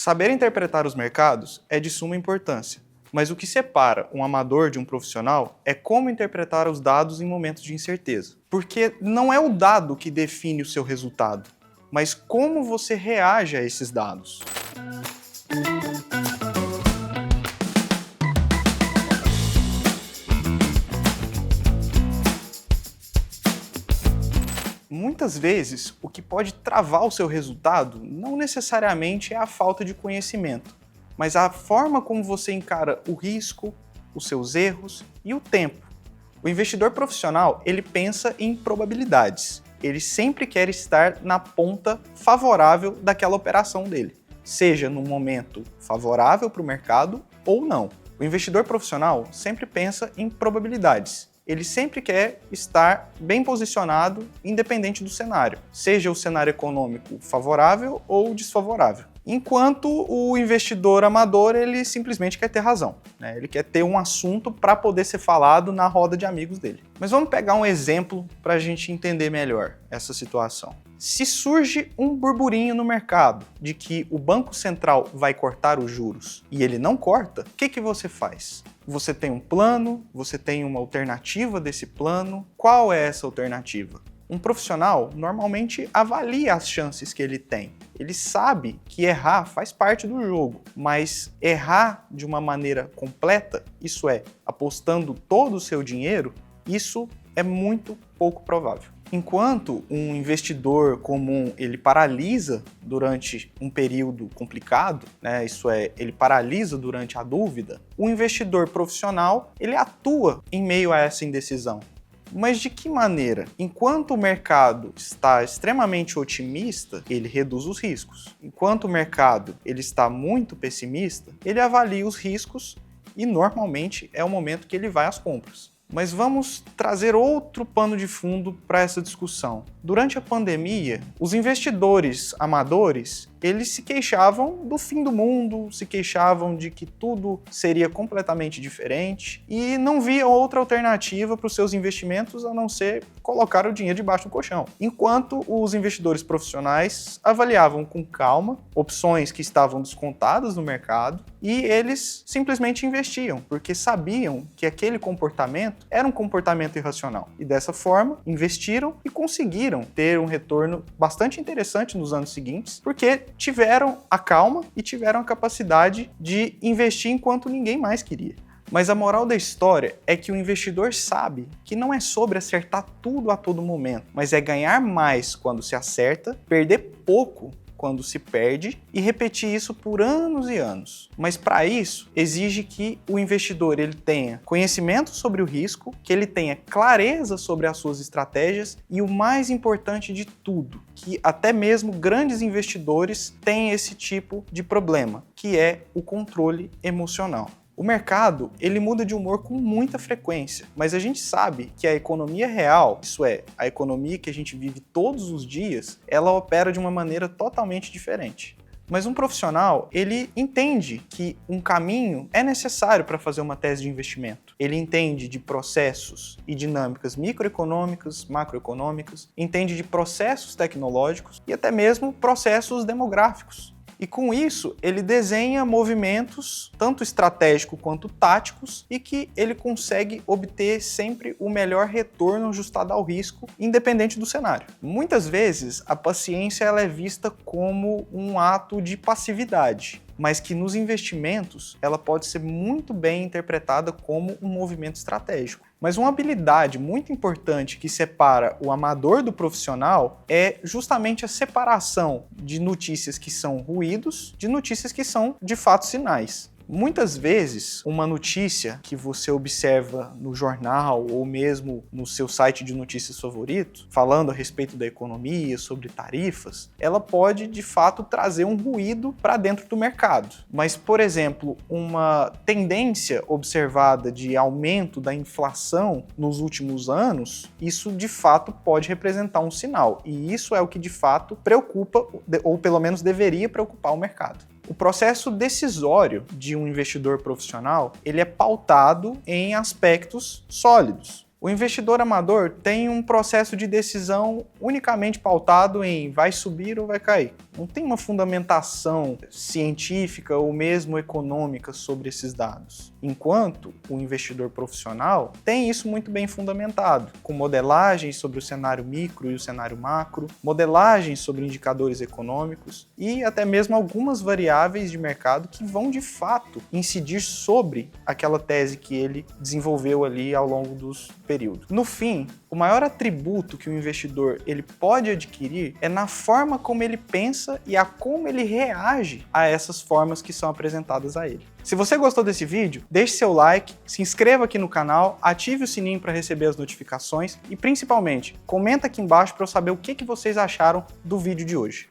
Saber interpretar os mercados é de suma importância, mas o que separa um amador de um profissional é como interpretar os dados em momentos de incerteza. Porque não é o dado que define o seu resultado, mas como você reage a esses dados. Muitas vezes, o que pode travar o seu resultado não necessariamente é a falta de conhecimento, mas a forma como você encara o risco, os seus erros e o tempo. O investidor profissional, ele pensa em probabilidades. Ele sempre quer estar na ponta favorável daquela operação dele, seja num momento favorável para o mercado ou não. O investidor profissional sempre pensa em probabilidades. Ele sempre quer estar bem posicionado, independente do cenário, seja o cenário econômico favorável ou desfavorável. Enquanto o investidor amador, ele simplesmente quer ter razão, né? Ele quer ter um assunto para poder ser falado na roda de amigos dele. Mas vamos pegar um exemplo para a gente entender melhor essa situação. Se surge um burburinho no mercado de que o Banco Central vai cortar os juros e ele não corta, o que você faz? Você tem um plano, você tem uma alternativa desse plano. Qual é essa alternativa? Um profissional normalmente avalia as chances que ele tem. Ele sabe que errar faz parte do jogo, mas errar de uma maneira completa, isso é, apostando todo o seu dinheiro, isso é muito pouco provável. Enquanto um investidor comum ele paralisa durante um período complicado, né, isso é, ele paralisa durante a dúvida, o investidor profissional ele atua em meio a essa indecisão. Mas de que maneira? Enquanto o mercado está extremamente otimista, ele reduz os riscos. Enquanto o mercado ele está muito pessimista, ele avalia os riscos e normalmente é o momento que ele vai às compras. Mas vamos trazer outro pano de fundo para essa discussão. Durante a pandemia, os investidores amadores, eles se queixavam do fim do mundo, se queixavam de que tudo seria completamente diferente e não via outra alternativa para os seus investimentos a não ser colocar o dinheiro debaixo do colchão. Enquanto os investidores profissionais avaliavam com calma opções que estavam descontadas no mercado e eles simplesmente investiam, porque sabiam que aquele comportamento era um comportamento irracional. E dessa forma, investiram e conseguiram ter um retorno bastante interessante nos anos seguintes, porque tiveram a calma e tiveram a capacidade de investir enquanto ninguém mais queria. Mas a moral da história é que o investidor sabe que não é sobre acertar tudo a todo momento, mas é ganhar mais quando se acerta, perder pouco quando se perde e repetir isso por anos e anos. Mas para isso, exige que o investidor ele tenha conhecimento sobre o risco, que ele tenha clareza sobre as suas estratégias e o mais importante de tudo, que até mesmo grandes investidores têm esse tipo de problema, que é o controle emocional. O mercado, ele muda de humor com muita frequência, mas a gente sabe que a economia real, isso é, a economia que a gente vive todos os dias, ela opera de uma maneira totalmente diferente. Mas um profissional, ele entende que um caminho é necessário para fazer uma tese de investimento. Ele entende de processos e dinâmicas microeconômicas, macroeconômicas, entende de processos tecnológicos e até mesmo processos demográficos. E com isso, ele desenha movimentos, tanto estratégicos quanto táticos, e que ele consegue obter sempre o melhor retorno ajustado ao risco, independente do cenário. Muitas vezes, a paciência ela é vista como um ato de passividade, mas que nos investimentos ela pode ser muito bem interpretada como um movimento estratégico. Mas uma habilidade muito importante que separa o amador do profissional é justamente a separação de notícias que são ruídos de notícias que são de fato sinais. Muitas vezes, uma notícia que você observa no jornal ou mesmo no seu site de notícias favorito, falando a respeito da economia, sobre tarifas, ela pode, de fato, trazer um ruído para dentro do mercado. Mas, por exemplo, uma tendência observada de aumento da inflação nos últimos anos, isso, de fato, pode representar um sinal. E isso é o que, de fato, preocupa, ou pelo menos deveria preocupar o mercado. O processo decisório de um investidor profissional, ele é pautado em aspectos sólidos. O investidor amador tem um processo de decisão unicamente pautado em vai subir ou vai cair, não tem uma fundamentação científica ou mesmo econômica sobre esses dados. Enquanto o investidor profissional tem isso muito bem fundamentado, com modelagens sobre o cenário micro e o cenário macro, modelagens sobre indicadores econômicos e até mesmo algumas variáveis de mercado que vão de fato incidir sobre aquela tese que ele desenvolveu ali ao longo dos períodos. No fim, o maior atributo que o investidor ele pode adquirir é na forma como ele pensa e a como ele reage a essas formas que são apresentadas a ele. Se você gostou desse vídeo, deixe seu like, se inscreva aqui no canal, ative o sininho para receber as notificações e, principalmente, comenta aqui embaixo para eu saber o que vocês acharam do vídeo de hoje.